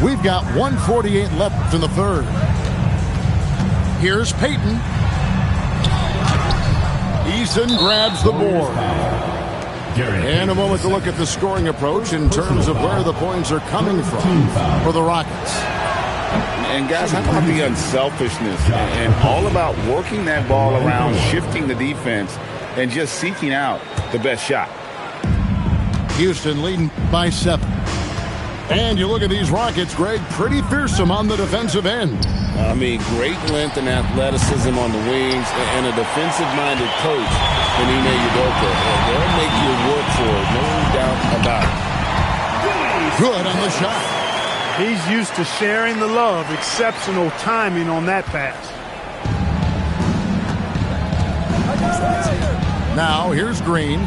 We've got 1:48 left in the third. Here's Peyton. Eason grabs the board. And a moment to look at the scoring approach in terms of where the points are coming from for the Rockets. And guys, how about the unselfishness and all about working that ball around, shifting the defense, and just seeking out the best shot. Houston leading by 7. And you look at these Rockets, Greg, pretty fearsome on the defensive end. I mean, great length and athleticism on the wings, and a defensive-minded coach in Ime Udoka. They'll make you work for it, no doubt about it. Good on the shot. He's used to sharing the love. Exceptional timing on that pass. Now here's Green.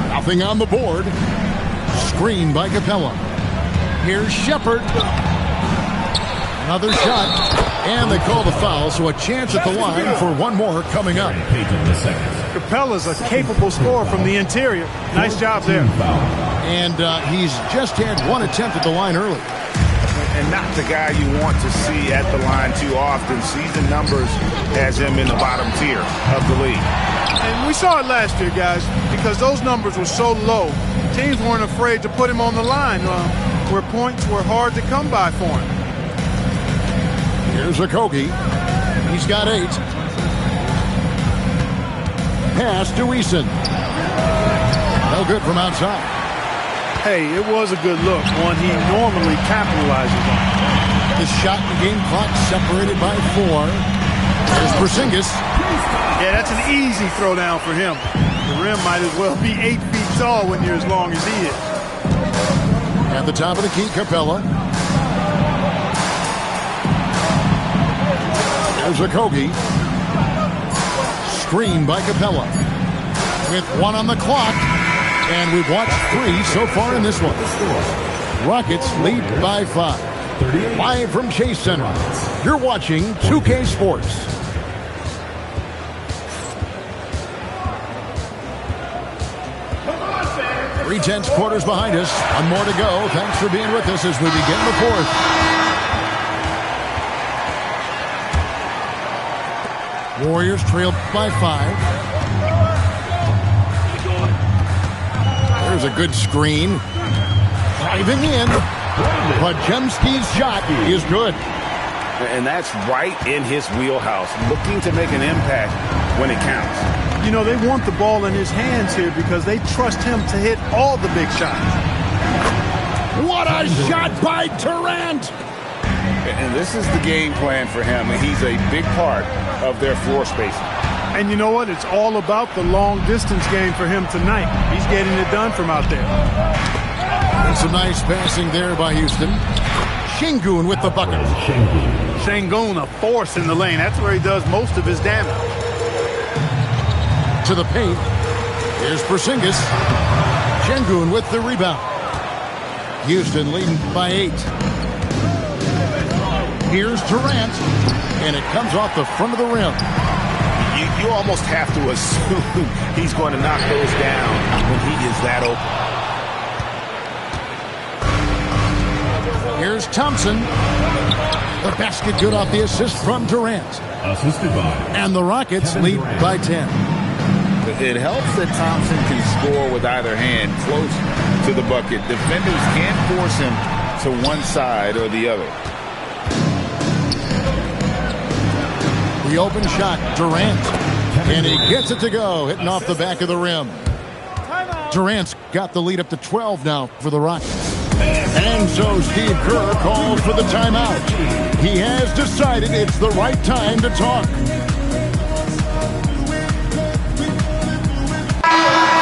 Nothing on the board. Screen by Capella. Here's Shepard. Another shot. And they call the foul, so a chance at the line for one more coming up. Capella's a capable scorer from the interior. Nice job there. And he's just had one attempt at the line early. And not the guy you want to see at the line too often. Season numbers has him in the bottom tier of the league. And we saw it last year, guys, because those numbers were so low. Teams weren't afraid to put him on the line where points were hard to come by for him. Here's Okogie. He's got 8. Pass to Eason. No good from outside. Hey, it was a good look, one he normally capitalizes on. The shot and game clock separated by 4. There's Porzingis. Yeah, that's an easy throw down for him. The rim might as well be 8 feet tall when you're as long as he is. At the top of the key, Capella. There's Okogie. Screen by Capella. With 1 on the clock. And we've watched 3 so far in this one. Rockets lead by 5. Live from Chase Center. You're watching 2K Sports. Three-tenths quarters behind us. One more to go. Thanks for being with us as we begin the fourth. Warriors trail by 5. There's a good screen. Driving in. Podziemski's shot is good. And that's right in his wheelhouse. Looking to make an impact when it counts. You know, they want the ball in his hands here because they trust him to hit all the big shots. What a shot by Durant! And this is the game plan for him. He's a big part of their floor spacing. And you know what? It's all about the long-distance game for him tonight. He's getting it done from out there. And some nice passing there by Houston. Sengun with the bucket. Sengun, a force in the lane. That's where he does most of his damage. To the paint. Here's Porzingis. Sengun with the rebound. Houston leading by 8. Here's Durant. And it comes off the front of the rim. You almost have to assume he's going to knock those down when he is that open. Here's Thompson. The basket good off the assist from Durant. Assisted by. And the Rockets lead by 10. It helps that Thompson can score with either hand close to the bucket. Defenders can't force him to one side or the other. The open shot, Durant. And he gets it to go, hitting off the back of the rim. Durant's got the lead up to 12 now for the Rockets. And so Steve Kerr calls for the timeout. He has decided it's the right time to talk.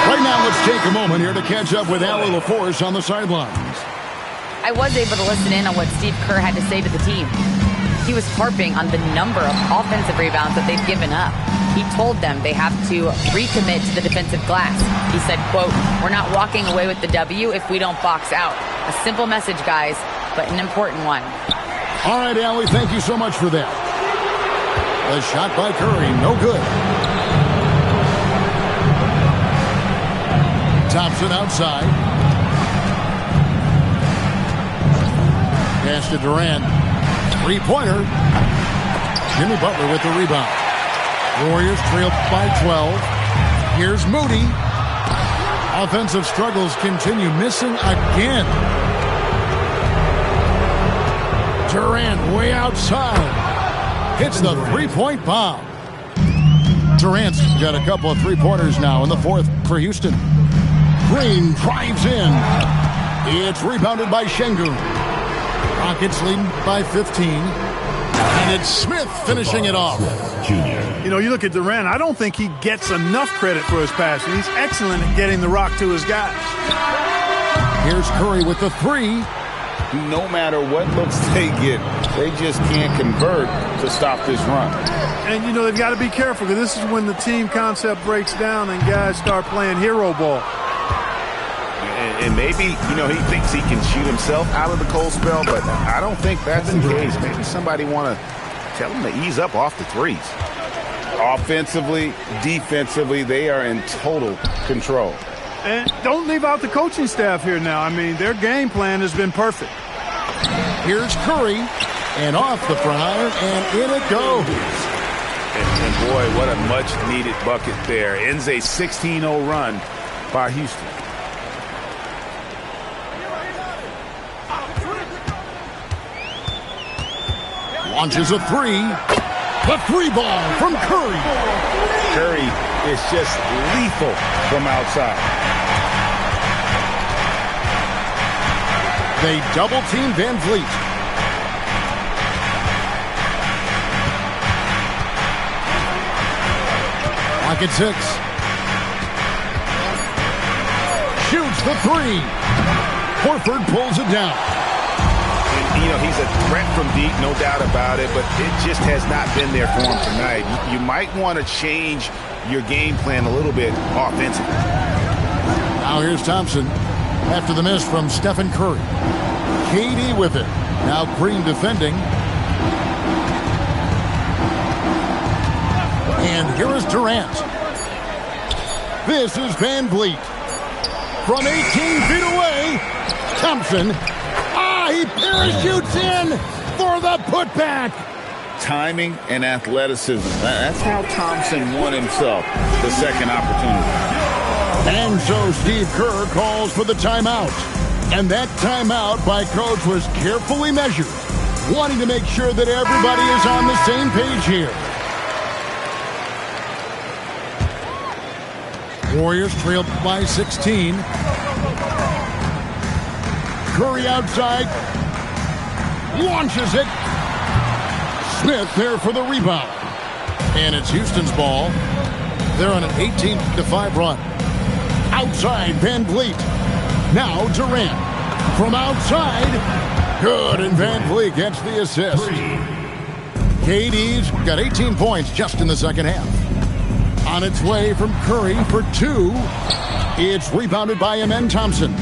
Right now, let's take a moment here to catch up with Allie LaForce on the sidelines. I was able to listen in on what Steve Kerr had to say to the team. He was harping on the number of offensive rebounds that they've given up. He told them they have to recommit to the defensive glass. He said, quote, "We're not walking away with the W if we don't box out." A simple message, guys, but an important one. All right, Allie, thank you so much for that. A shot by Curry, no good. Thompson outside. Pass to Durant. Three-pointer. Jimmy Butler with the rebound. Warriors trail by 12. Here's Moody. Offensive struggles continue, missing again. Durant way outside. Hits the three-point bomb. Durant's got a couple of three-pointers now in the fourth for Houston. Green drives in. It's rebounded by Şengün. Rockets leading by 15. And it's Smith finishing it off. You know, you look at Durant, I don't think he gets enough credit for his passing. He's excellent at getting the rock to his guys. Here's Curry with the three. No matter what looks they get, they just can't convert to stop this run. And, you know, they've got to be careful because this is when the team concept breaks down and guys start playing hero ball. And maybe, you know, he thinks he can shoot himself out of the cold spell, but I don't think that's the case. Maybe somebody want to tell him to ease up off the threes. Offensively, defensively, they are in total control. And don't leave out the coaching staff here now. I mean, their game plan has been perfect. Here's Curry, and off the front iron, and in it goes. And boy, what a much-needed bucket there. Ends a 16-0 run by Houston. Launches a three. The three ball from Curry. Curry is just lethal from outside. They double-team Van Vliet. Pocket six. Shoots the three. Horford pulls it down. And, you know, he's a threat from deep, no doubt about it, but it just has not been there for him tonight. You might want to change your game plan a little bit offensively. Now here's Thompson after the miss from Stephen Curry. KD with it. Now Green defending. And here is Durant. This is Van Vliet. From 18 feet away, Thompson. He parachutes in for the putback. Timing and athleticism. That's how Thompson won himself the second opportunity. And so Steve Kerr calls for the timeout. And that timeout by Coach was carefully measured, wanting to make sure that everybody is on the same page here. Warriors trail by 16. Curry outside. Launches it. Smith there for the rebound. And it's Houston's ball. They're on an 18-5 run. Outside Van Vliet. Now Durant. From outside. Good, and Van Vliet gets the assist. KD's got 18 points just in the second half. On its way from Curry for two. It's rebounded by Amen Thompson.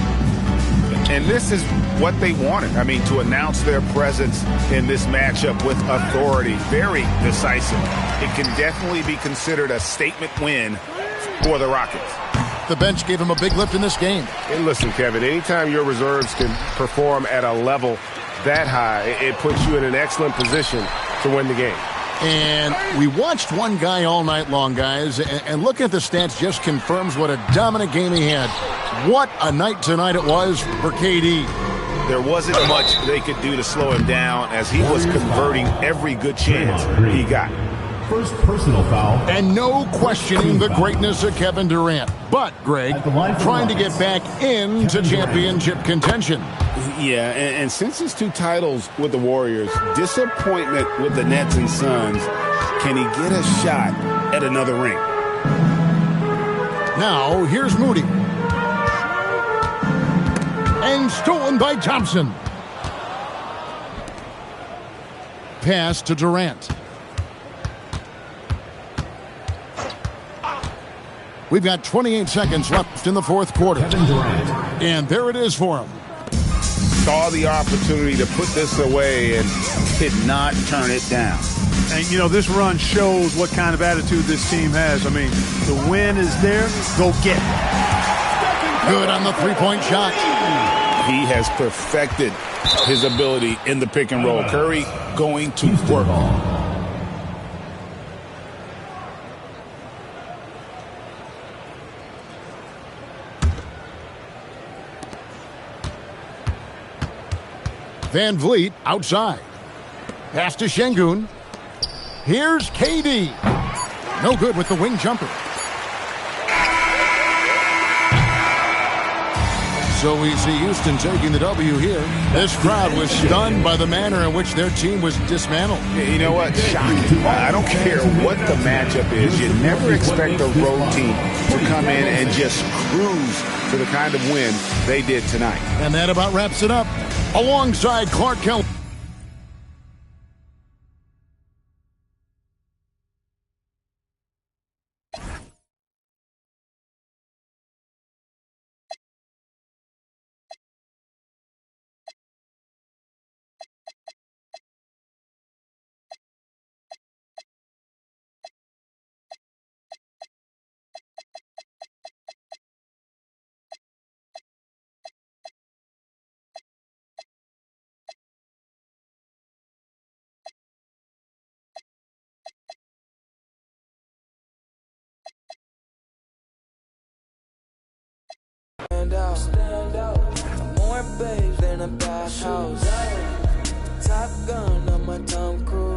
And this is what they wanted. I mean, to announce their presence in this matchup with authority. Very decisive. It can definitely be considered a statement win for the Rockets. The bench gave him a big lift in this game. And listen, Kevin, anytime your reserves can perform at a level that high, it puts you in an excellent position to win the game. And we watched one guy all night long, guys, and looking at the stats just confirms what a dominant game he had. What a night tonight it was for KD. There wasn't much they could do to slow him down as he was converting every good chance he got. First personal foul. And no questioning the greatness of Kevin Durant. But, Greg, trying to get back into championship contention. Yeah, and since his two titles with the Warriors, disappointment with the Nets and Suns, can he get a shot at another ring? Now, here's Moody. And stolen by Thompson. Pass to Durant. We've got 28 seconds left in the fourth quarter. And there it is for him. Saw the opportunity to put this away and did not turn it down. And, you know, this run shows what kind of attitude this team has. I mean, the win is there. Go get it. Good on the three-point shot. He has perfected his ability in the pick and roll. Curry going to work. Van Vliet outside. Pass to Şengün. Here's KD. No good with the wing jumper. So we see Houston taking the W here. This crowd was stunned by the manner in which their team was dismantled. You know what? Shocking. I don't care what the matchup is. You never expect a road team to come in and just cruise to the kind of win they did tonight. And that about wraps it up. Alongside Clark Kelly. Stand out. More babes than a bathhouse. Top gun on my Tom Cruise.